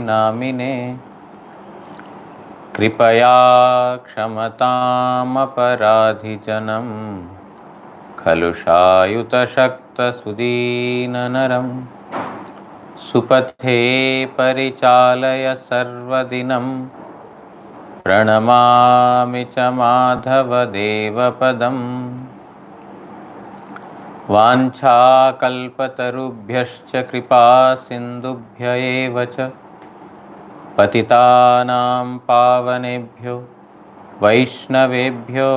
नामिने कृपया क्षमतामपराधिजनं खलु शायुतशक्तसुदीननरं सुपथे परिचालय सर्वदिनं प्रणमामि च माधवदेवपदम् वाञ्छाकल्पतरुभ्यश्च कृपा सिन्धुभ्य एव च पतितानां पावनेभ्यो वैष्णवेभ्यो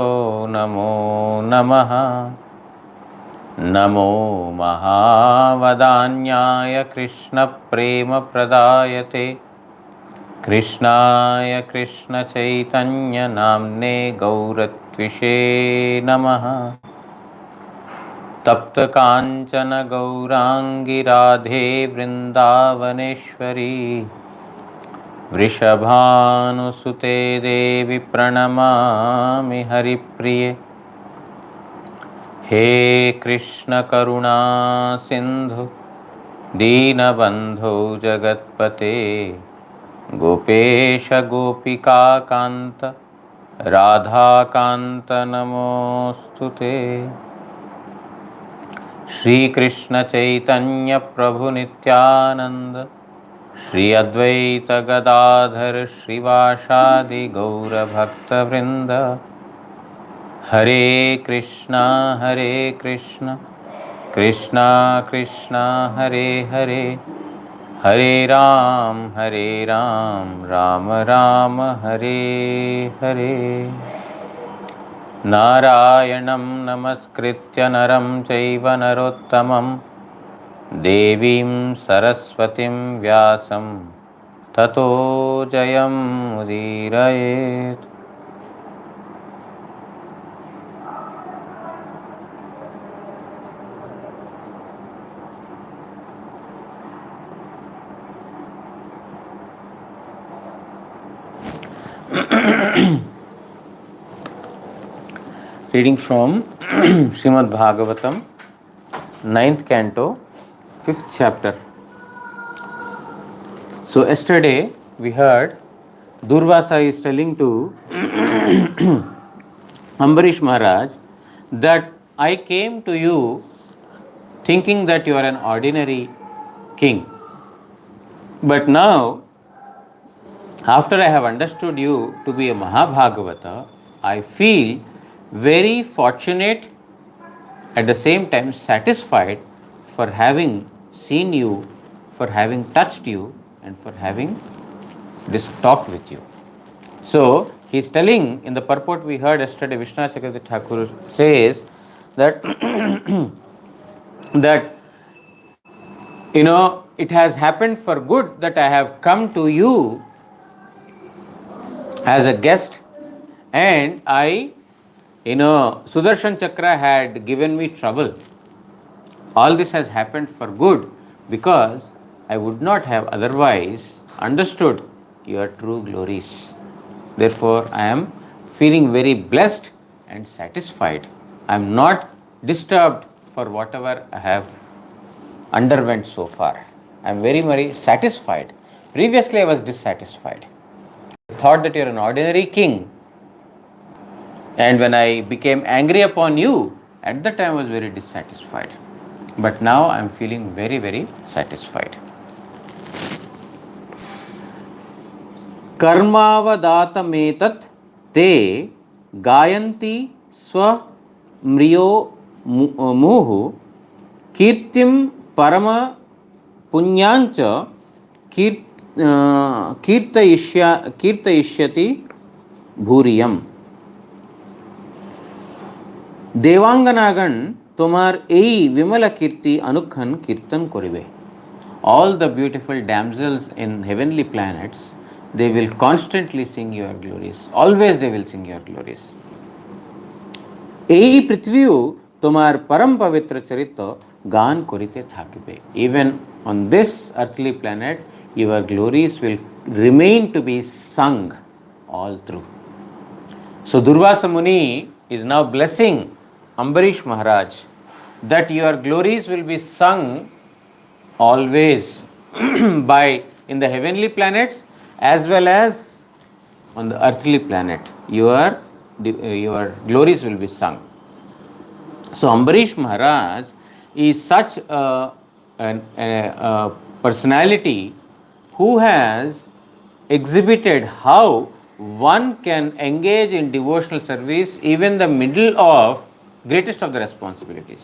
नमो नमः। नमो महावदान्याय कृष्णप्रेमप्रदायते कृष्णाय कृष्णचैतन्यनाम्ने गौरत्विषे नमः। तप्तकाञ्चन गौराङ्गी राधे वृन्दावनेश्वरी वृषभानुसुते देवी प्रणमामि हरिप्रिये। हे कृष्ण करुणा सिन्धु दीनबन्धो जगत्पते गोपेश गोपिकान्त राधाकान्त नमोऽस्तुते। श्री कृष्ण चैतन्य प्रभु नित्यानंद श्री अद्वैत गदाधर श्रीवासादि गौर भक्तवृंद हरे कृष्णा कृष्णा कृष्णा हरे हरे हरे राम राम राम हरे हरे। नारायणं नमस्कृत्य नरं चैव नरोत्तमं देवीं सरस्वतीं व्यासं ततो जयमुदीरयेत्। Reading from Srimad Bhagavatam, 9th canto, 5th chapter. So yesterday we heard Durvasa is telling to Ambarish Maharaj that I came to you thinking that you are an ordinary king. But now, after I have understood you to be a Mahabhagavata, I feel very fortunate, at the same time satisfied for having seen you, for having touched you, and for having talked with you. So he is telling in the purport we heard yesterday, Vishwanath Chakravarti Thakur says that that it has happened for good that I have come to you as a guest, and Sudarshan Chakra had given me trouble. All this has happened for good because I would not have otherwise understood your true glories. Therefore, I am feeling very blessed and satisfied. I am not disturbed for whatever I have underwent so far. I am very, very satisfied. Previously, I was dissatisfied. I thought that you are an ordinary king. And when I became angry upon you, at that time I was very dissatisfied. But now I am feeling very, very satisfied. Karmavadatam te gayanti swa mriyo muhu kirtim parama punyancha kirtayishyati bhuriyam. দেবাঙ্গনাগণ তোমার এই বিমলা কীর্তি অনুক্ষণ কীর্তন করিবে. All the beautiful damsels in heavenly planets, they will constantly sing your glories. Always they will sing your glories. এই পৃথিবীও তোমার পরম পবিত্র চরিত্র গান করিতে থাকিবে. Even on this earthly planet, your glories will remain to be sung all through. So Durvasa Muni is now blessing Ambarish Maharaj that your glories will be sung always by in the heavenly planets as well as on the earthly planet. Your glories will be sung. So Ambarish Maharaj is such a personality who has exhibited how one can engage in devotional service even in the middle of greatest of the responsibilities.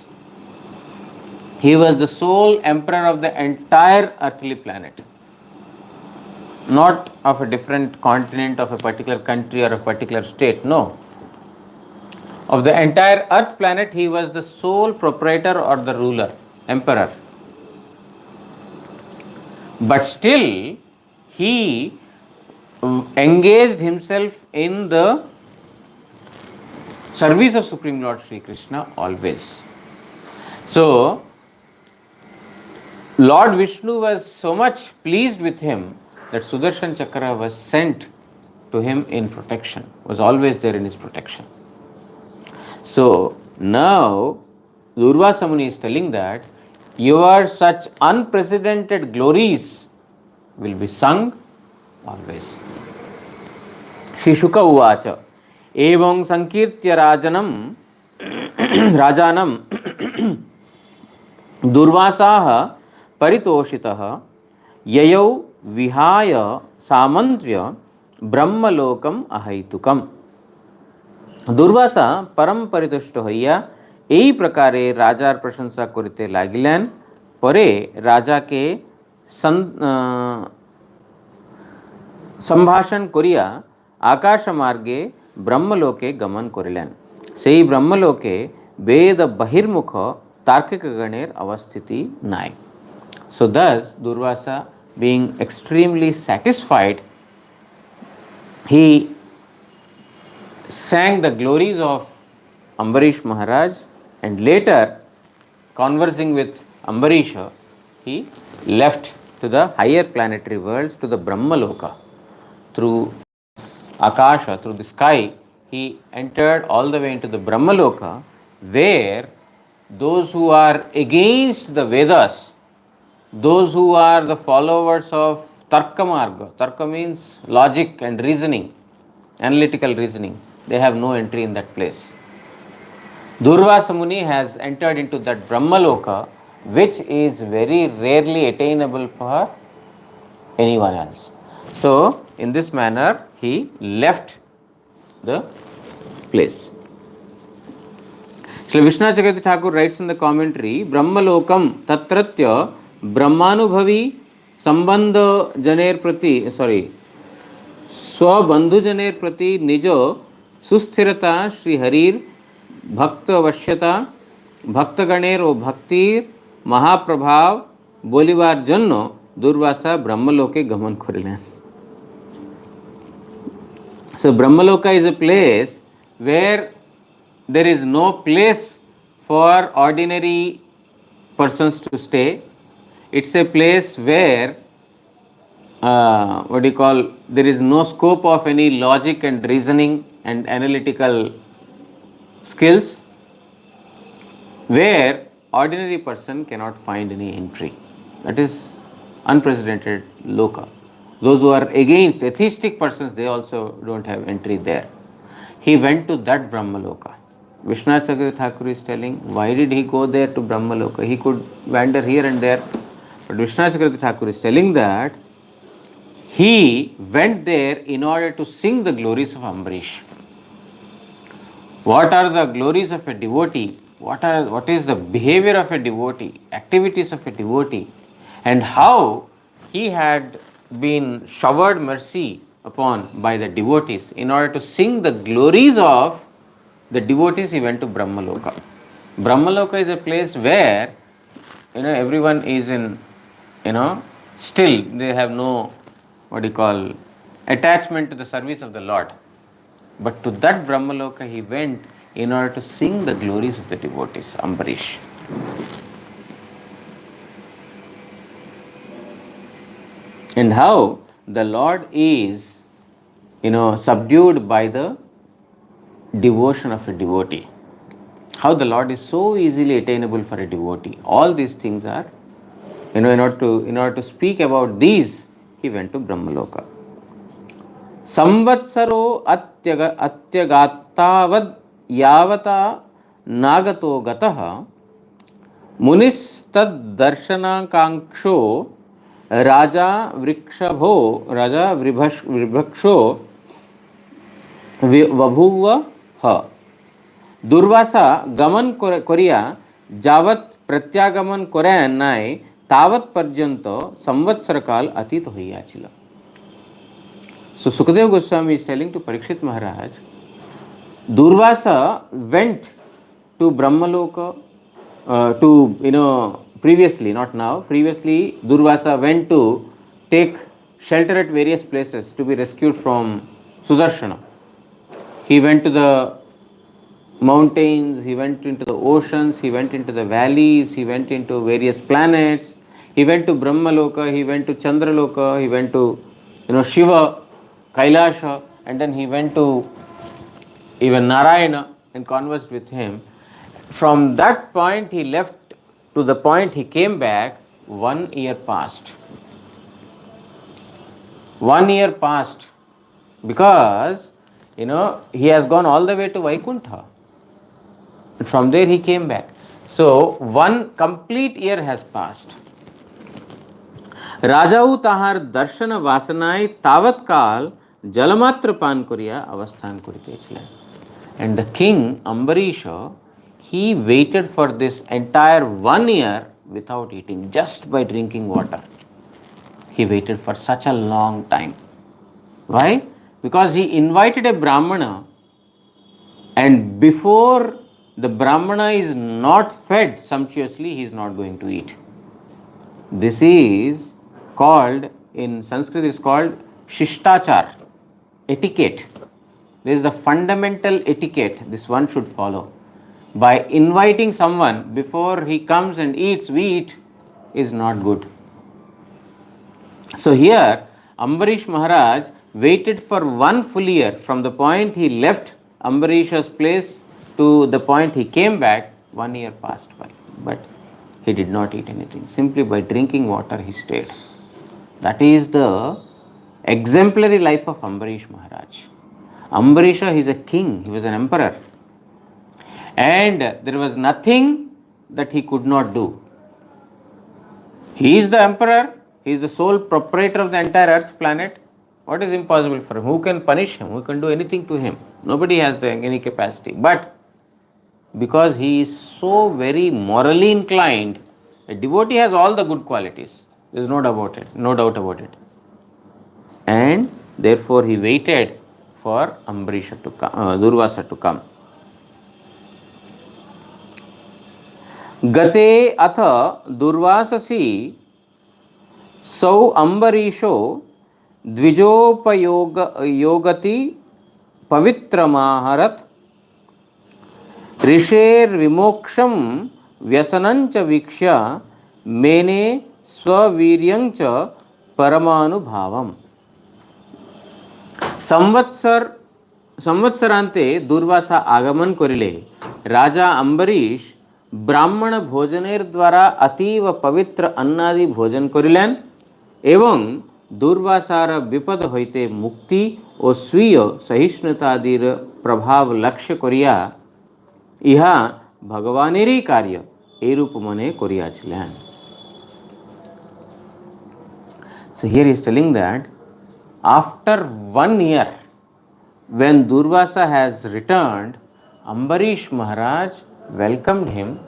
He was the sole emperor of the entire earthly planet, not of a different continent, of a particular country or a particular state. No. Of the entire earth planet, he was the sole proprietor or the ruler, emperor. But still, he engaged himself in the service of Supreme Lord Sri Krishna always. So, Lord Vishnu was so much pleased with him that Sudarshan Chakra was sent to him in protection, was always there in his protection. So now Durvasa Muni is telling that your such unprecedented glories will be sung always. Shri Shuka Uvacha Evam Sankirtya Rajanam Durvasaha Paritoshitaha Yayau Vihaya Samantrya Brahmalokam Ahaitukam. Durvasa পরম পরিতুষ্ট হইয়া এই প্রকারে রাজার প্রশংসা করিতে লাগিলেন। পরে রাজাকে সম্ভাষণ করিয়া আকাশ মার্গে ব্রহ্মলোকে গমন করিলেন। সেই ব্রহ্মলোকে বেদ বহির্মুখ তার্কিকগণের অবস্থিতি নাই। So thus Durvasa, being extremely satisfied, he sang the glories of Ambarish Maharaj, and later, conversing with Ambarisha, he left to the higher planetary worlds, to the Brahmaloka. Through Akasha, through the sky, he entered all the way into the Brahmaloka, where those who are against the Vedas, those who are the followers of Tarka Marga, Tarka means logic and reasoning, analytical reasoning, they have no entry in that place. Durvasa Muni has entered into that Brahmaloka, which is very rarely attainable for anyone else. So, in this manner, he left the place. Shri Vishnu Chakravarti Thakur writes in the commentary, Brahmalokam Tatratya Brahmanubhavi Sambandha Janer Prati, Swabandhu Janer Prati Nijo सुस्थिरता Shri हरिर भक्त वश्यता भक्तगणेर ও ভক্তির মহাপ্রভাব বলিবার জন্য দুর্বাসা ব্রহ্মলোকে গমন করিলেন। So Brahmaloka is a place where there is no place for ordinary persons to stay. It's a place where there is no scope of any logic and reasoning and analytical skills, where ordinary person cannot find any entry. That is unprecedented loka. Those who are against atheistic persons, they also don't have entry there. He went to that Brahmaloka. Vishnu Chakravarti Thakur is telling, why did he go there to Brahmaloka? He could wander here and there. But Vishnu Chakravarti Thakur is telling that he went there in order to sing the glories of Ambarish. What are the glories of a devotee? What is the behavior of a devotee, activities of a devotee, and how he had been showered mercy upon by the devotees. In order to sing the glories of the devotees, he went to Brahmaloka. Brahmaloka is a place where everyone is in still they have no attachment to the service of the Lord. But to that Brahmaloka he went in order to sing the glories of the devotees, Ambarish. And how the Lord is, subdued by the devotion of a devotee. How the Lord is so easily attainable for a devotee. All these things are, in order to speak about these, he went to Brahmaloka. संवत्सरो अत्यगात्तावद् यावता नागतो गतः मुनिस्तद्दर्शनाकांक्षो राजा विभक्षो बभूव ह दुर्वासा गमन करिया जावत प्रत्यागमन करे नाय तावत पर्यंत संवत्सर काल अतीत होइयाछिल. So Sukadeva Goswami is telling to Parikshit Maharaj, Durvasa went to Brahmaloka previously, not now, previously Durvasa went to take shelter at various places to be rescued from Sudarshana. He went to the mountains, he went into the oceans, he went into the valleys, he went into various planets, he went to Brahmaloka, he went to Chandraloka, he went to Shiva, Kailasha, and then he went to even Narayana and conversed with him. From that point he left to the point he came back, 1 year passed. 1 year passed because he has gone all the way to Vaikuntha. And from there he came back. So 1 complete year has passed. राजाऊ ताहार दर्शन वासनाय तावत काल जलमात्र पान करिया अवस्थान करिते छिलेन. And the king Ambarish, he waited for this entire 1 year without eating, just by drinking water. He waited for such a long time. Why? Because he invited a Brahmana, and before the Brahmana is not fed sumptuously, he is not going to eat. This is called, in Sanskrit is called Shishtachar, etiquette. This is the fundamental etiquette this one should follow. By inviting someone before he comes and eats, we eat, is not good. So here Ambarish Maharaj waited for 1 full year from the point he left Ambarish's place to the point he came back. 1 year passed by, but he did not eat anything. Simply by drinking water he stayed. That is the exemplary life of Ambarish Maharaj. Ambarish is a king, he was an emperor, and there was nothing that he could not do. He is the emperor, he is the sole proprietor of the entire earth planet. What is impossible for him? Who can punish him? Who can do anything to him? Nobody has any capacity. But because he is so very morally inclined, a devotee has all the good qualities. There is no doubt about it. And therefore he waited for Ambarish to come, Durvasa to come. Gate atha Durvasasi sau Ambarisho द्विजोपयोगति पवित्रमाहरत ऋषेर विमोक्षम व्यसनंच वीक्ष्य मेने स्ववीर्यंच परमानुभावम. संवत्सरांते दुर्वासा आगमन करिले राजा अंबरीश ब्राह्मण भोजनेर द्वारा अतीव पवित्र अन्नादि भोजन करिलेन एवं दुर्वासार विपद होइते मुक्ति और स्वीय सहिष्णुतादिर प्रभाव लक्ष्य करिया इहा भगवानेरी कार्य ए रूप मने करियाछिलेन. So here he is telling that after 1 year, when Durvasa has returned, Ambarish Maharaj welcomed him.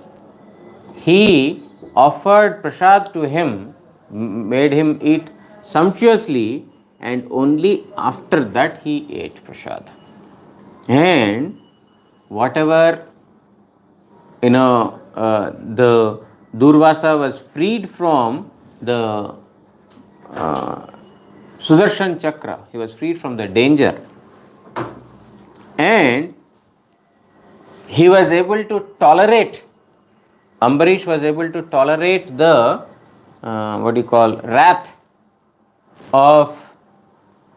He offered prasad to him, made him eat sumptuously, and only after that he ate prasad. And whatever the Durvasa was freed from the Sudarshan Chakra, he was freed from the danger, and he was able to tolerate, Ambarish was able to tolerate the wrath of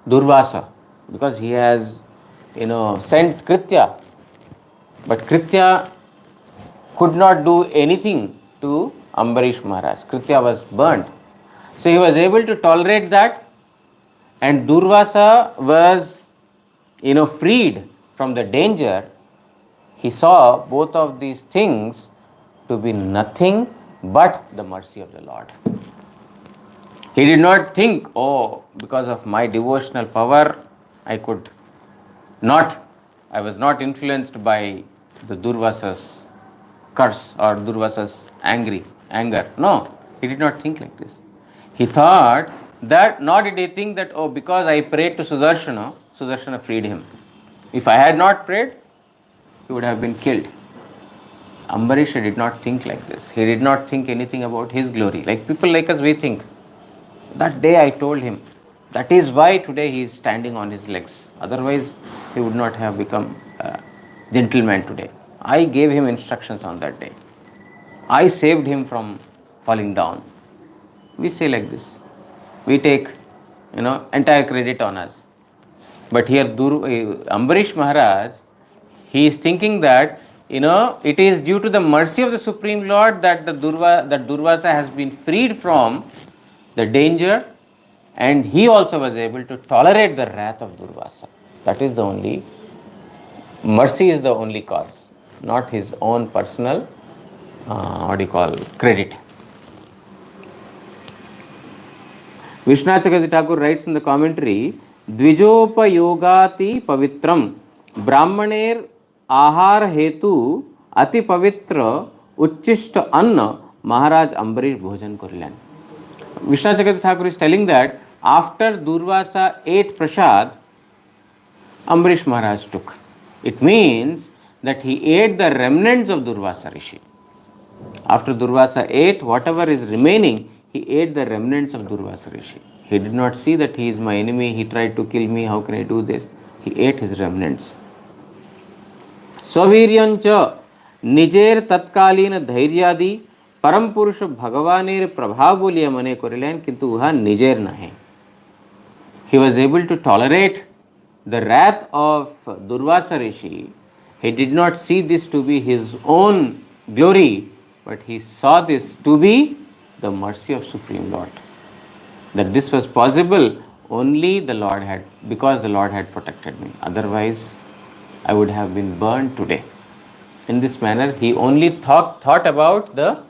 Durvasa, because he has sent Kritya, but Kritya could not do anything to Ambarish Maharaj. Kritya was burnt. So he was able to tolerate that, and Durvasa was, freed from the danger, he saw both of these things to be nothing but the mercy of the Lord. He did not think, oh, because of my devotional power, I was not influenced by the Durvasa's curse or Durvasa's anger. No, he did not think like this. He thought that, nor did he think that, oh, because I prayed to Sudarshana freed him. If I had not prayed, he would have been killed. Ambarish did not think like this. He did not think anything about his glory. Like people like us, we think. That day I told him. That is why today he is standing on his legs. Otherwise, he would not have become a gentleman today. I gave him instructions on that day. I saved him from falling down. We say like this. We take, entire credit on us. But here Ambarish Maharaj, he is thinking that, it is due to the mercy of the Supreme Lord that Durvasa has been freed from the danger, and he also was able to tolerate the wrath of Durvasa. That is the only, mercy is the only cause, not his own personal, credit. Vishwanath Chakravarti Thakur writes in the commentary, Dvijopayogati pavitram brahmaner ahar hetu ati pavitra uchchishta anna Maharaj Ambarish bhojan korilan. Vishwanath Chakravarti Thakur is telling that after Durvasa ate prasad, Ambarish Maharaj took. It means that he ate the remnants of Durvasa Rishi. After Durvasa ate, whatever is remaining, he ate the remnants of Durvasa Rishi. He did not see that he is my enemy, he tried to kill me, how can I do this? He ate his remnants. Swaviryancha nijer tatkalina dhairyadi परम पुरुष भगवानेर प्रभाव बोलिए मने कोरिलेन किंतु वह निजेर नहीं. He was able to tolerate the wrath of Durvasa Rishi. He did not see this to be his own glory, but he saw this to be the mercy of Supreme Lord. That this was possible only because the Lord had protected me. Otherwise, I would have been burned today. In this manner, he only thought about the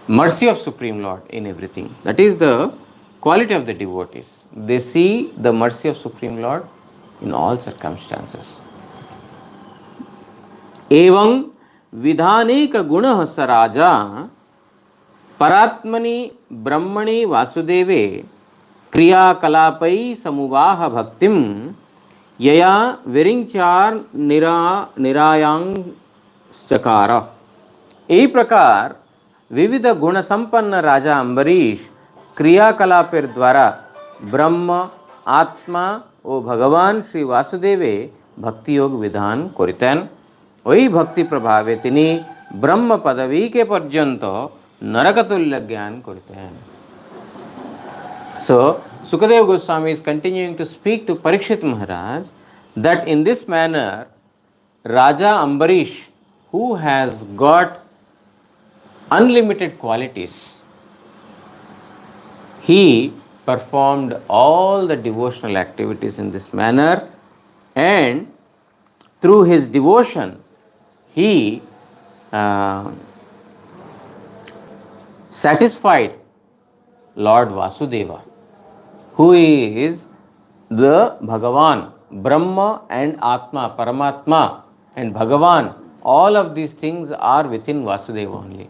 mercy of Supreme Lord in everything. That is the quality of the devotees. They see the mercy of Supreme Lord in all circumstances. Evam vidhaneka gunah saraja paratmani brahmani vasudeve kriya kalapai samuvaha bhaktim yaya virinchar nirayang sakara. यही प्रकार विविध गुण संपन्न राजा अम्बरीश क्रियाकलापेर द्वारा ब्रह्म आत्मा ओ भगवान श्री वासुदेवे भक्ति योग विधान करितेन. वही भक्ति प्रभावे तिनी ब्रह्म पदवी के पर्यंत नरकतुल्य ज्ञान करितेन. So Sukadeva Goswami is continuing to speak to Parikshit Maharaj that in this manner Raja Ambarish, who has got unlimited qualities, he performed all the devotional activities in this manner, and through his devotion he satisfied Lord Vasudeva, who is the Bhagavan, Brahma and Atma, Paramatma and Bhagavan. All of these things are within Vasudeva only.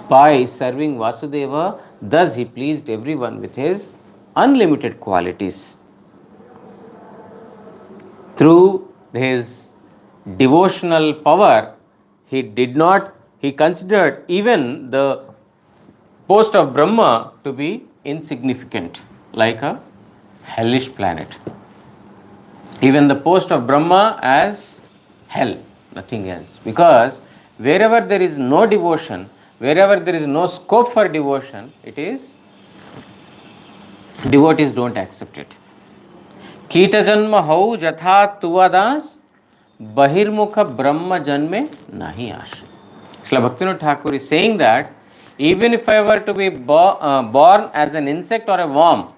By serving Vasudeva, thus he pleased everyone with his unlimited qualities. Through his devotional power, he considered even the post of Brahma to be insignificant, like a hellish planet. Even the post of Brahma as hell, nothing else. Because wherever there is no devotion, wherever there is no scope for devotion, devotees don't accept it. Kita janma hau jatha tuvadas bahirmukha brahma janme nahi ash. Srila Bhaktivinoda Thakur is saying that even if I were to be born as an insect or a worm,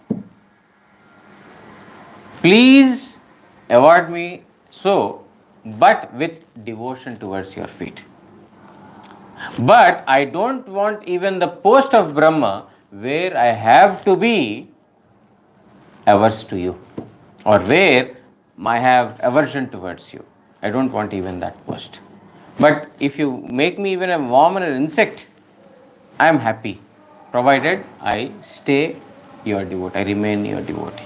Please award me so, but with devotion towards your feet. But I don't want even the post of Brahma where I have to be averse to you, or where I have aversion towards you. I don't want even that post. But if you make me even a worm and an insect, I am happy, provided I stay your devotee, I remain your devotee.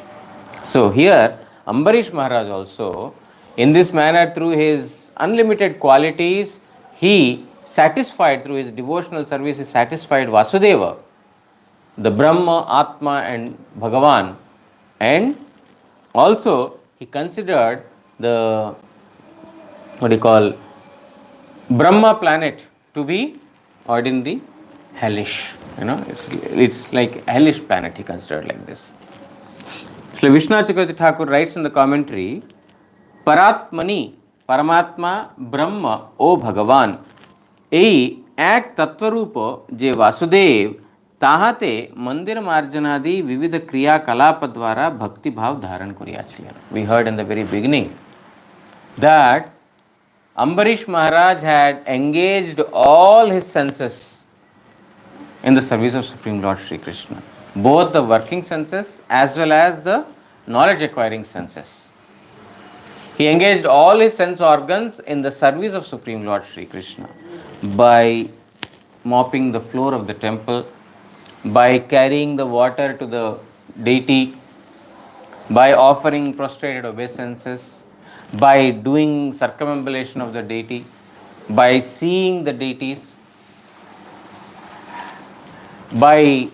So here, Ambarish Maharaj also, in this manner, through his unlimited qualities, he satisfied, through his devotional service, he satisfied Vasudeva, the Brahma, Atma, and Bhagavan, and also he considered the, what do you call, Brahma planet to be ordinary hellish. It's like a hellish planet, he considered like this. So Vishnu Chakravarti Thakur writes in the commentary, Paratmani, Paramatma, Brahma, O Bhagavan, ei ek tattvarupa je Vasudev, ताहाते मंदिर मार्जनादि विविध क्रिया कलाप द्वारा भक्ति भाव धारण करियाछिलेन. We heard in the very beginning that Ambarish Maharaj had engaged all his senses in the service of Supreme Lord Sri Krishna, both the working senses as well as the knowledge acquiring senses. He engaged all his sense organs in the service of Supreme Lord Sri Krishna by mopping the floor of the temple, by carrying the water to the deity, by offering prostrated obeisances, by doing circumambulation of the deity, by seeing the deities, by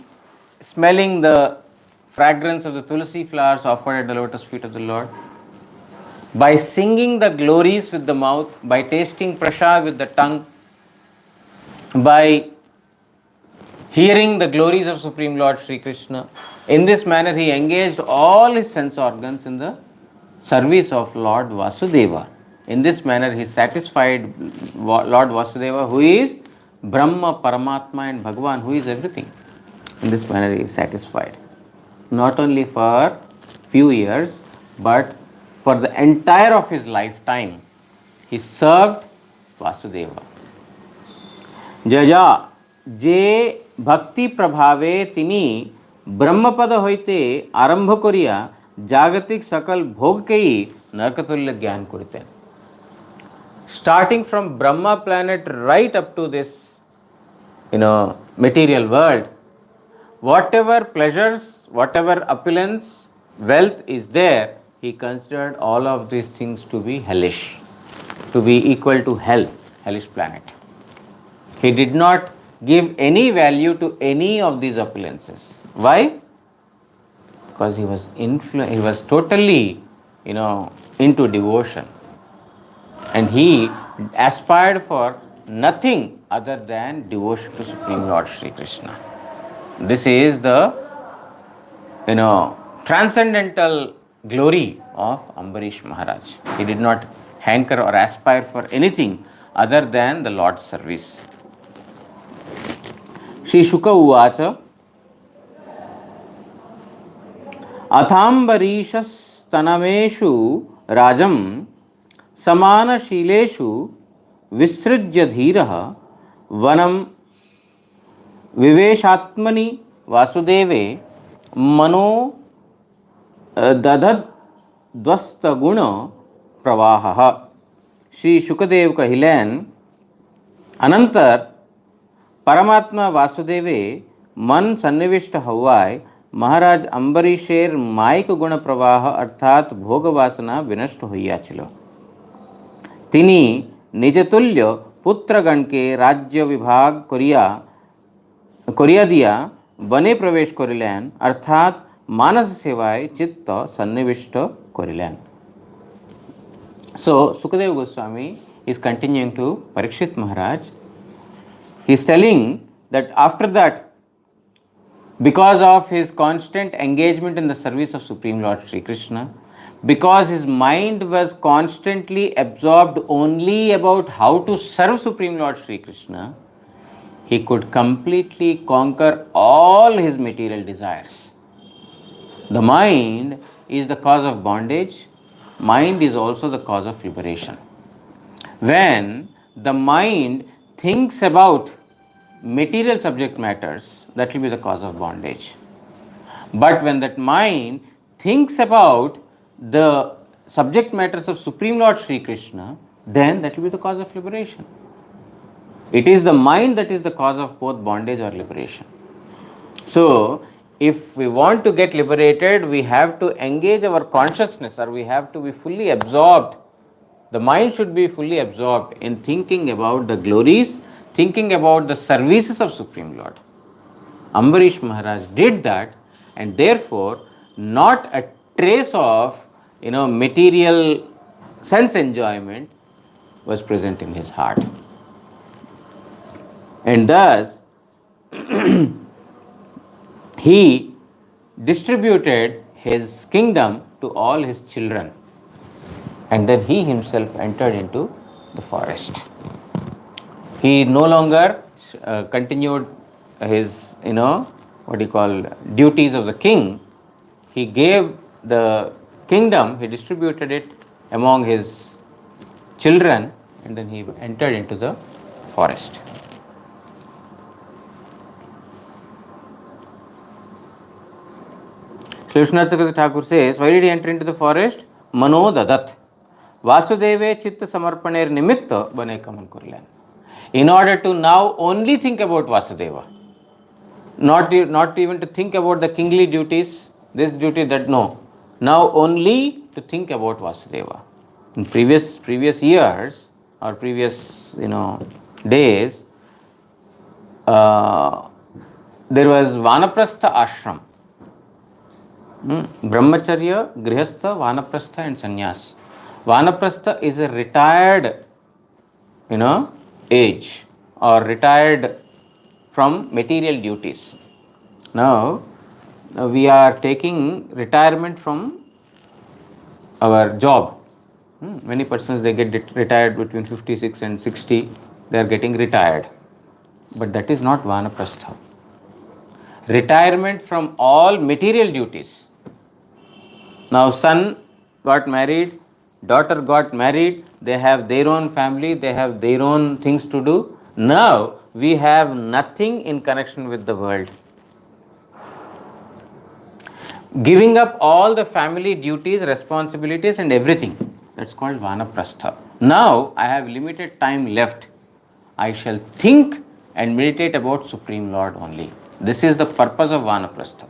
smelling the fragrance of the tulsi flowers offered at the lotus feet of the Lord, by singing the glories with the mouth, by tasting prasad with the tongue, by hearing the glories of Supreme Lord Sri Krishna. In this manner, he engaged all his sense organs in the service of Lord Vasudeva. In this manner, he satisfied Lord Vasudeva, who is Brahma, Paramatma, and Bhagavan, who is everything. In this manner, he is satisfied. Not only for few years, but for the entire of his lifetime, he served Vasudeva. Jaja जे भक्ति प्रभावे तिनी ब्रह्मपद होइते आरंभ करिया जागतिक सकल भोग केई नरकतुल्य ज्ञान करितेन. Starting from Brahma planet right up to this, material world, whatever pleasures, whatever opulence, wealth is there, he considered all of these things to be hellish, to be equal to hell, hellish planet. He did not give any value to any of these opulences. Why? Because he was totally, into devotion. And he aspired for nothing other than devotion to Supreme Lord Sri Krishna. This is the, transcendental glory of Ambarish Maharaj. He did not hanker or aspire for anything other than the Lord's service. Shri शुक उवाच अथाम्बरीशस्तनमेषु राजं समानशीलेषु विसृज्य धीरः वनं विवेशात्मनि वासुदेवे मनो दधद्वस्तगुण प्रवाहः. श्री शुकदेव कहिलेन अनंतर परमात्मा वासुदेवे मन सन्निविष्ट हवाय महाराज अंबरीशेर मायिक गुण प्रवाह अर्थात भोग वासना विनष्ट हইয়াছিল. তিনি নিজতুল্য पुत्रगण के राज्य विभाग करिया दिया बने प्रवेश करिलेन अर्थात मानस सेवाय चित्त सन्निविष्ट करिलेन. So Sukadeva Goswami is continuing to Parikshit Maharaj. He is telling that after that, because of his constant engagement in the service of Supreme Lord Sri Krishna, because his mind was constantly absorbed only about how to serve Supreme Lord Sri Krishna, he could completely conquer all his material desires. The mind is the cause of bondage, mind is also the cause of liberation. When the mind thinks about material subject matters, that will be the cause of bondage. But when that mind thinks about the subject matters of Supreme Lord Sri Krishna, then that will be the cause of liberation. It is the mind that is the cause of both bondage or liberation. So, if we want to get liberated, we have to engage our consciousness, or we have to be fully absorbed. The mind should be fully absorbed in thinking about the glories, thinking about the services of Supreme Lord. Ambarish Maharaj did that, and therefore not a trace of material sense enjoyment was present in his heart. And thus he distributed his kingdom to all his children, and then he himself entered into the forest. He no longer continued his duties of the king. He gave the kingdom, he distributed it among his children, and then he entered into the forest. Sri Vishwanath Chakravarti Thakur says, why did he enter into the forest? Mano dadat. Vasudeve chitta samarpaner nimitta bane kaman kurlan. In order to now only think about Vasudeva. Not even to think about the kingly duties, this duty, that, no. Now only to think about Vasudeva. In previous years or previous days, there was Vanaprastha ashram. Brahmacharya, Grihastha, Vanaprastha and Sannyas. Vanaprastha is a retired age, or retired from material duties. Now we are taking retirement from our job. Many persons, they get retired between 56 and 60, they are getting retired. But that is not Vanaprastha. Retirement from all material duties. Now son got married, daughter got married, they have their own family, they have their own things to do. Now we have nothing in connection with the world. Giving up all the family duties, responsibilities and everything, that's called Vanaprastha. Now I have limited time left. I shall think and meditate about Supreme Lord only. This is the purpose of Vanaprastha.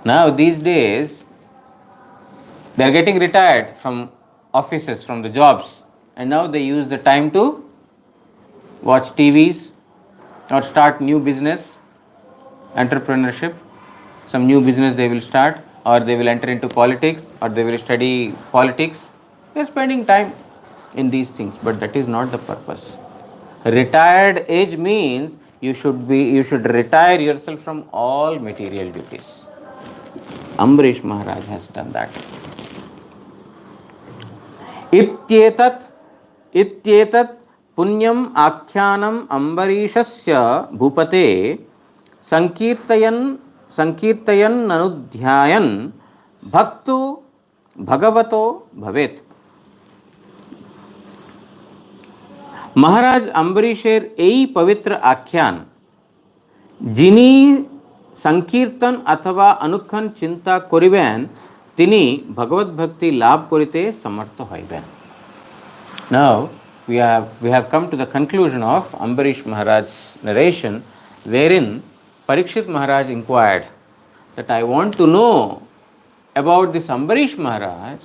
Now these days, they are getting retired from offices, from the jobs, and now they use the time to watch TVs or start new business, entrepreneurship, some new business they will start, or they will enter into politics, or they will study politics. They are spending time in these things, but that is not the purpose. Retired age means you should retire yourself from all material duties. Ambarish Maharaj has done that. इत्येतत् पुण्यम आख्यानम अम्बरीशस्य भूपते संकीर्तयन् अनुध्यायन् भक्तो भगवतो भवेत्। महाराज अम्बरीशेर এই পবিত্র আখ্যান যিনি সংকীর্তন অথবা অনুক্ষণ চিন্তা করিবেন তিনি ভগবত ভক্তি লাভ করিতে সমর্থ হইবেন। Now we have come to the conclusion of Ambarish Maharaj's narration, wherein Parikshit Maharaj inquired that I want to know about this Ambarish Maharaj,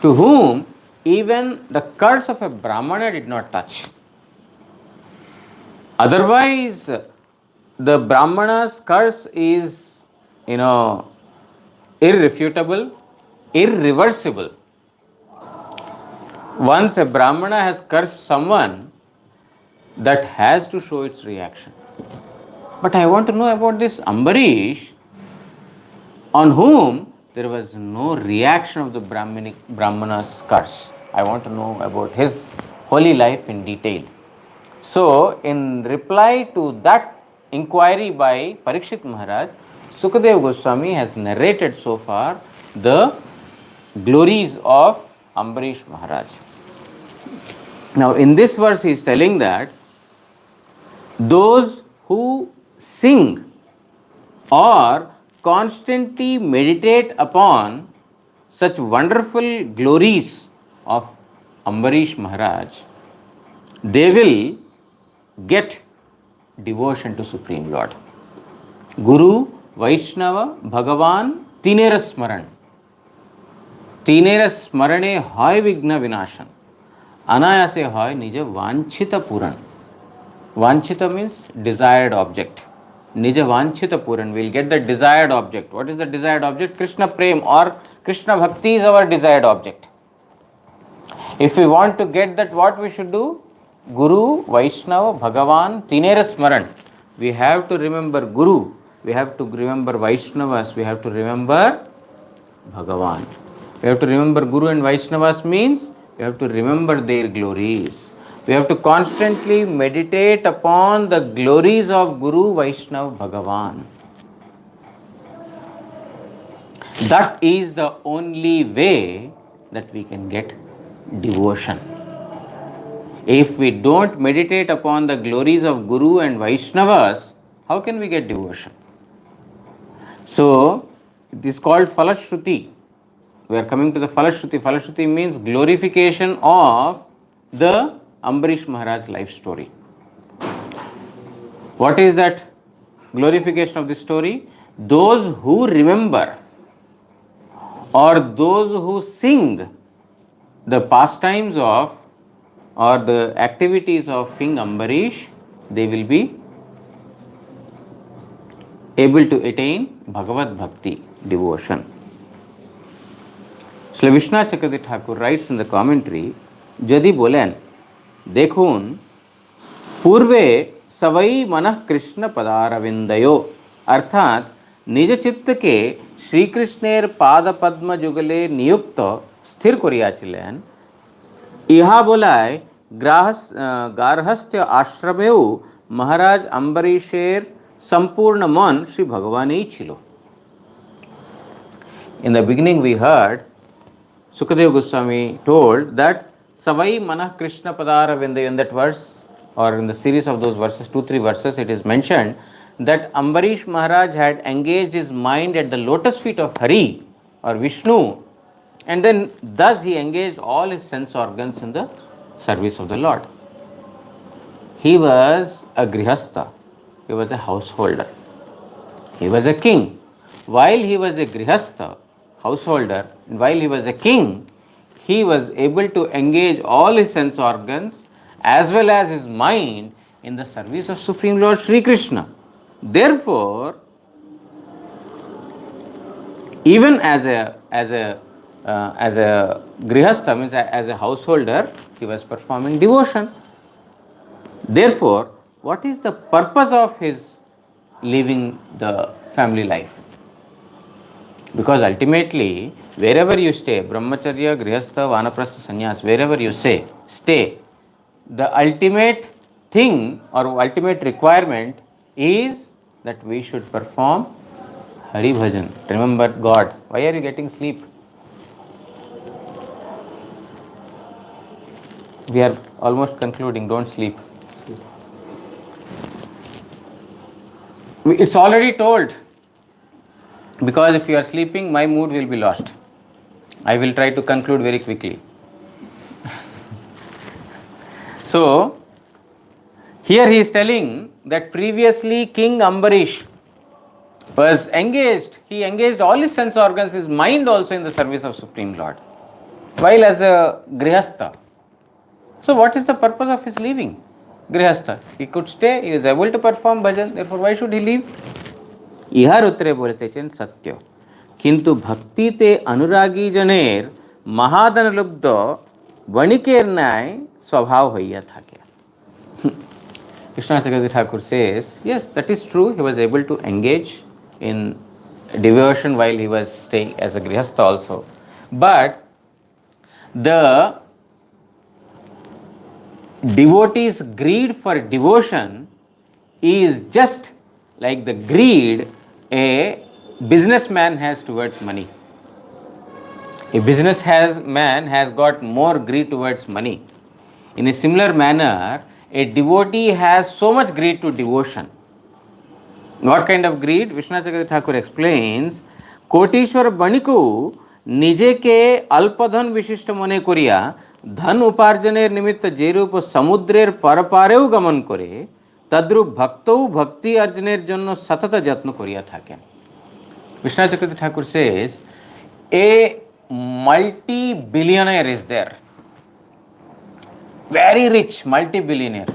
to whom even the curse of a Brahmana did not touch. Otherwise, the Brahmana's curse is, irrefutable, irreversible. Once a Brahmana has cursed someone, that has to show its reaction. But I want to know about this Ambarish, on whom there was no reaction of the Brahmana's curse. I want to know about his holy life in detail. So, in reply to that inquiry by Parikshit Maharaj, Sukadev Goswami has narrated so far the glories of Ambarish Maharaj. Now, in this verse, he is telling that those who sing or constantly meditate upon such wonderful glories of Ambarish Maharaj, they will get devotion to Supreme Lord. Guru, Vaishnava, Bhagavan, Tinera Smaran. Tinera Smarane hoy Vigna Vinashan. Anayase hoy Nija Vanchita Puran. Vanchita means desired object. Nija Vanchita Puran. We will get the desired object. What is the desired object? Krishna Prem or Krishna Bhakti is our desired object. If we want to get that, what we should do? Guru, Vaishnava, Bhagavan, Tinera Smaran. We have to remember Guru. We have to remember Vaishnavas. We have to remember Bhagavan. We have to remember Guru and Vaishnavas means we have to remember their glories. We have to constantly meditate upon the glories of Guru, Vaishnava, Bhagavan. That is the only way that we can get devotion. If we don't meditate upon the glories of Guru and Vaishnavas, how can we get devotion? So, it is called Falashruti. We are coming to the Falashruti. Falashruti means glorification of the Ambarish Maharaj life story. What is that glorification of the story? Those who remember or those who sing the pastimes of or the activities of King Ambarish, they will be able to attain Bhagavad Bhakti, devotion. Srila Vishwanath Chakravarti Thakur writes in the commentary, Jadi bolen, dekhun, पूर्वे सवई मनः कृष्ण पदारविंदयो अर्थात निज चित्त के श्री कृष्णेर पाद पद्म जुगले नियुक्त स्थिर करियाछिलेन इहा बोलाय गार्हस्थ्य आश्रमेও महाराज अम्बरीशेर संपूर्ण मन श्री भगवानेई छिलो. In the beginning we heard Sukadeva Goswami told that Savai Manah Krishna Padara Vindayo. In that verse or in the series of those verses, 2-3 verses, it is mentioned that Ambarish Maharaj had engaged his mind at the lotus feet of Hari or Vishnu, and then thus he engaged all his sense organs in the service of the Lord. He was a grihastha, he was a householder, he was a king. While he was a grihastha, householder, and while he was a king, he was able to engage all his sense organs as well as his mind in the service of Supreme Lord Sri Krishna. Therefore, even as a grihastha, means as a householder, he was performing devotion. Therefore, what is the purpose of his living the family life? Because ultimately, wherever you stay, brahmacharya, grihastha, vanaprastha, sannyas, wherever you stay, the ultimate thing or ultimate requirement is that we should perform Hari Bhajan. Remember God. Why are you getting sleep? We are almost concluding. Don't sleep. It's already told. Because if you are sleeping, my mood will be lost. I will try to conclude very quickly. So, here he is telling that previously King Ambarish was engaged. He engaged all his sense organs, his mind also in the service of Supreme Lord, while as a grihastha. So, what is the purpose of his leaving grihastha? He could stay, he is able to perform bhajan, therefore why should he leave? इहार उत्तरे बोलते chain सत्य किंतु भक्ति ते अनुरागी जनेर महादन लुब्ध वणिकेर न्याय स्वभाव होइया थाके. Krishna Chakravarti Thakur says, yes, that is true. He was able to engage in devotion while he was staying as a grihastha also. But the devotee's greed for devotion is just like the greed a businessman has towards money. A man has got more greed towards money. In a similar manner, a devotee has so much greed to devotion. What kind of greed? Vishwanath Chakravarti Thakur explains, Kotiswar বণিকু নিজেকে অল্পধন বিশিষ্ট মনে করিয়া ধন উপার্জনের নিমিত্ত যেরূপ সমুদ্রের পরপারেও গমন করে তদ্রূপ ভক্তও ভক্তি অর্জনের জন্য সতত যত্ন করিয়া থাকেন. Vishwanath Chakravarti Thakur says, a multi-billionaire is there, very rich multi-billionaire.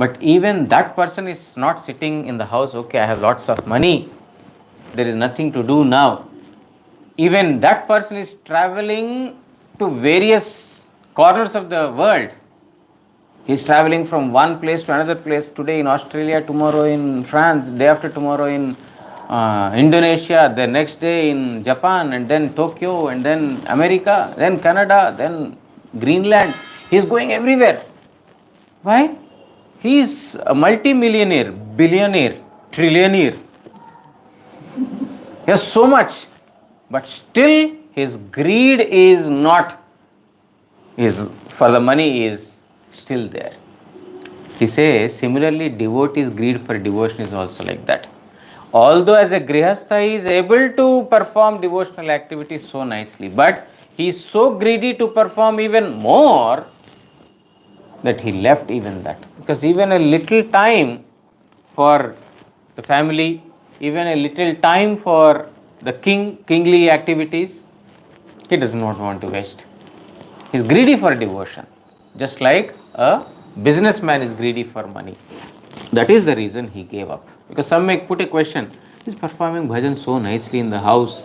But even that person is not sitting in the house, okay, I have lots of money, there is nothing to do now. Even that person is traveling to various corners of the world. He is traveling from one place to another place, today in Australia, tomorrow in France, day after tomorrow in Indonesia, the next day in Japan, and then Tokyo, and then America, then Canada, then Greenland. He is going everywhere. Why? He is a multi-millionaire, billionaire, trillionaire. He has so much, but still his greed is not, for the money is still there. He says, similarly, devotee's greed for devotion is also like that. Although as a grihastha he is able to perform devotional activities so nicely, but he is so greedy to perform even more that he left even that. Because even a little time for the family, even a little time for the kingly activities, he does not want to waste. He is greedy for devotion, just like a businessman is greedy for money. That is the reason he gave up. Because some may put a question, he is performing bhajan so nicely in the house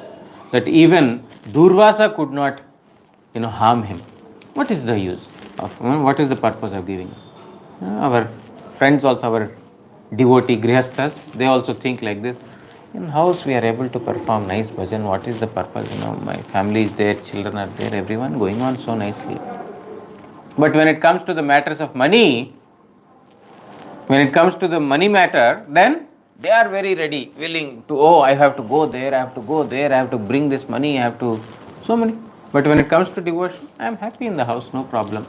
that even Durvasa could not, harm him. What is the use of, what is the purpose of giving? Our friends also, our devotee grihasthas, they also think like this. In house we are able to perform nice bhajan, what is the purpose? My family is there, children are there, everyone going on so nicely. But when it comes to the matters of money, when it comes to the money matter, then they are very ready, willing to, I have to go there, I have to go there, I have to bring this money, I have to, so many. But when it comes to devotion, I am happy in the house, no problem.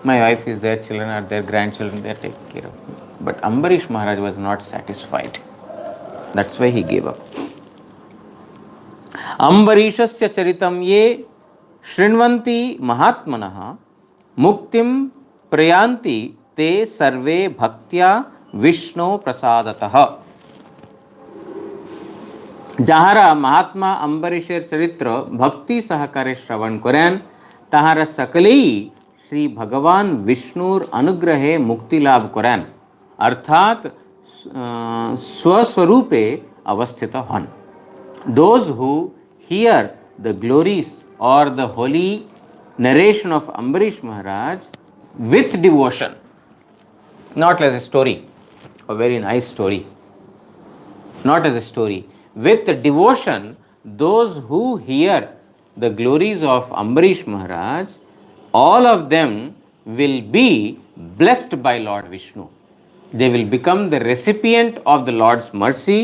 My wife is there, children are there, grandchildren, they are taken care of. But Ambarish Maharaj was not satisfied. That's why he gave up. Ambarishasya charitam ye shrinvanti mahatmanaha muktim prayanti te sarve bhaktya Vishnu prasadatah. যাহারা মহাত্মা অম্বরীশের চরিত্র ভক্তি সহকারে শ্রবণ করেন তাহারা সকলেই শ্রী ভগবান বিষ্ণুর অনুগ্রহে মুক্তি লাভ করেন, অর্থাৎ স্বস্বরূপে অবস্থিত হন. Those who hear the glories or the holy narration of Ambarish Maharaj with devotion, not as a story, a very nice story, not as a story, with devotion, those who hear the glories of Ambarish Maharaj, all of them will be blessed by Lord Vishnu. They will become the recipient of the Lord's mercy,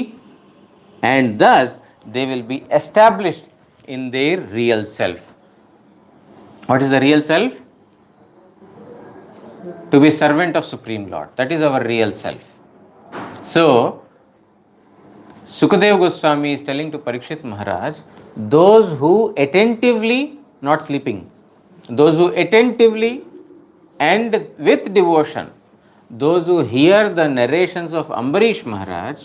and thus they will be established in their real self. What is the real self? To be servant of Supreme Lord. That is our real self. So, Sukadeva Goswami is telling to Parikshit Maharaj, those who attentively, not sleeping, those who attentively and with devotion, those who hear the narrations of Ambarish Maharaj,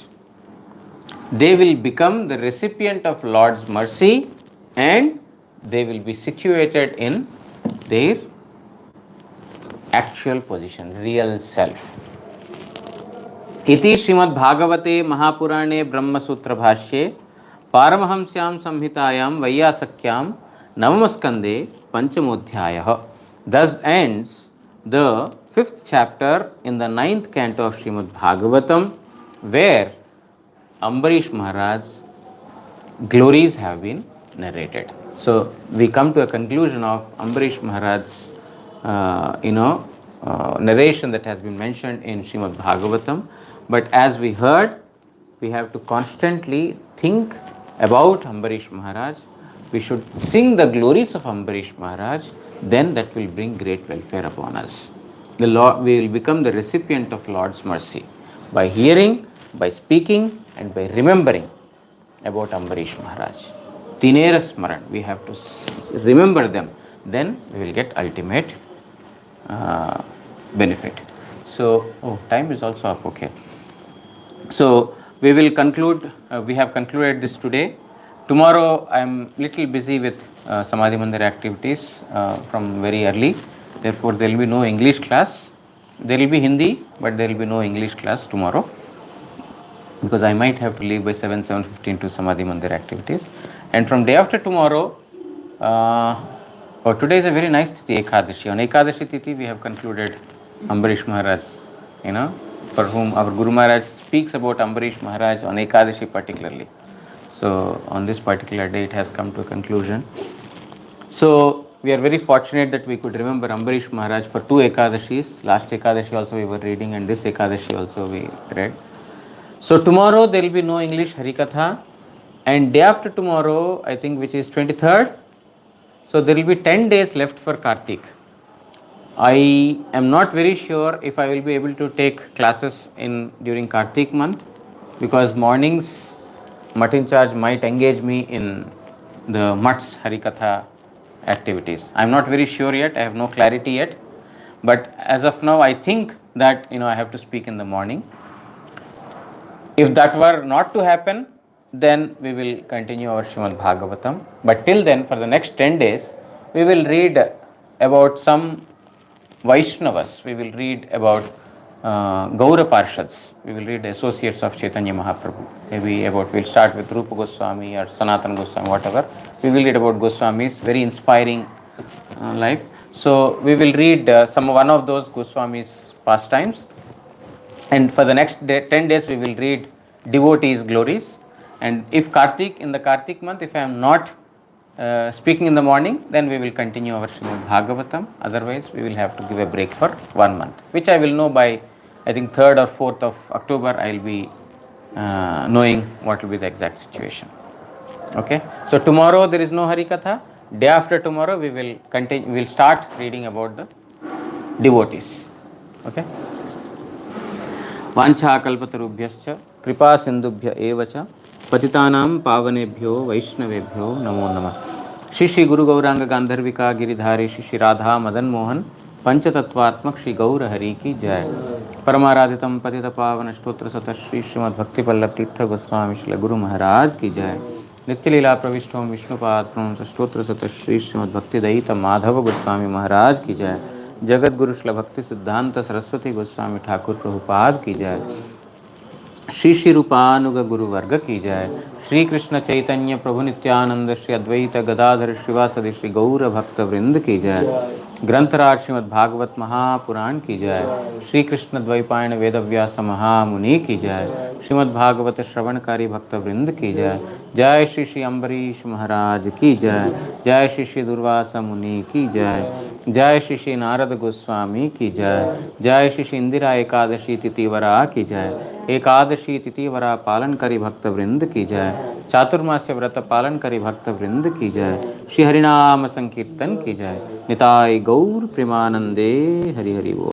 they will become the recipient of Lord's mercy and they will be situated in their actual position, real self. इति श्रीमद्भागवते महापुराणे ब्रह्मसूत्र भाष्ये पारमहंस्यां संहितायां वैयासक्यां नवमस्कंदे पंचमोध्यायः. Thus ends the 5th chapter in the 9th canto of Srimad Bhagavatam, where Ambarish Maharaj's glories have been narrated. So we come to a conclusion of Ambarish Maharaj's narration that has been mentioned in Srimad Bhagavatam. But as we heard, we have to constantly think about Ambarish Maharaj, we should sing the glories of Ambarish Maharaj, then that will bring great welfare upon us. The Lord, we will become the recipient of Lord's mercy by hearing, by speaking, and by remembering about Ambarish Maharaj. Tinera Smaran, we have to remember them, then we will get ultimate benefit. So, time is also up, okay. So, we will conclude, we have concluded this today. Tomorrow, I am little busy with Samadhi Mandir activities from very early. Therefore, there will be no English class. There will be Hindi, but there will be no English class tomorrow, because I might have to leave by 7:15 to Samadhi Mandir activities. And from day after tomorrow, today is a very nice Tithi, Ekadashi. On Ekadashi Tithi, we have concluded Ambarish Maharaj, for whom our Guru Maharaj speaks about Ambarish Maharaj on Ekadashi particularly. So, on this particular day, it has come to a conclusion. So, we are very fortunate that we could remember Ambarish Maharaj for 2 Ekadashis. Last Ekadashi also we were reading, and this Ekadashi also we read. So, tomorrow there will be no English Harikatha, and day after tomorrow, I think, which is 23rd, so there will be 10 days left for Kartik. I am not very sure if I will be able to take classes during Kartik month, because mornings Mutt in charge might engage me in the Mutt's Harikatha activities. I am not very sure yet, I have no clarity yet, but as of now I think that I have to speak in the morning. If that were not to happen, then we will continue our Srimad Bhagavatam. But till then, for the next 10 days, we will read about some Vaishnavas. We will read about Gaura Parshads. We will read associates of Chaitanya Mahaprabhu. Maybe we'll start with Rupa Goswami or Sanatana Goswami, whatever. We will read about Goswamis, very inspiring life. So we will read one of those Goswamis' pastimes. And for the next 10 days, we will read Devotees' glories. And if in the Kartik month, if I am not speaking in the morning, then we will continue our Srimad Bhagavatam. Otherwise, we will have to give a break for 1 month, which I will know by, I think, 3rd or 4th of October. I will be knowing what will be the exact situation. Okay. So tomorrow there is no Harikatha. Day after tomorrow, we will continue. We will start reading about the devotees. Okay. वाञ्छाकल्पतरुभ्यश्च कृपा सिन्धुभ्य एव च पतितानां पावनेभ्यो वैष्णवेभ्यो नमो नमः। श्री श्री गुरु गौरांग गांधर्विका गिरिधारी श्री श्री राधा मदन मोहन पंचतत्वात्मक श्री गौर हरि की जय। परमाराधितम पतित पावन स्तोत्र सत श्री श्रीमद् भक्ति पल्लव तीर्थ गोस्वामी श्री गुरु महाराज की जय। नित्य लीला प्रविष्टो विष्णुपाद प्रणव स्तोत्र सत श्री श्रीमद् भक्ति दयित माधव गोस्वामी महाराज की जय। जगत गुरु श्री भक्ति सिद्धांत सरस्वती गोस्वामी ठाकुर प्रभुपाद की जय। श्री श्री रूपानुग गुरु वर्ग की जय। श्री कृष्ण चैतन्य प्रभु नित्यानंद श्री अद्वैत गदाधर श्रीवासदि श्री गौर भक्त वृंद की जय। ग्रंथराज श्रीमद् भागवत महापुराण की जय। श्री कृष्ण द्वैपायन वेदव्यास महामुनि की जय। श्रीमद् भागवत श्रवणकारी भक्त वृंद की जय। जय श्री श्री अम्बरीश महाराज की जय। जय श्री श्री दुर्वासा मुनि की जय। जय श्री श्री नारद गोस्वामी की जय। जय श्री श्री इंदिरा एकादशी तिथिवरा की जय। एकादशी तिथिवरा पालन करी भक्त वृंद की जय। चातुर्मास्य व्रत पालन करी भक्त वृंद की जय। श्री हरिनाम संकीर्तन की जय। निताय गौर प्रेमानंदे हरि हरि बोल।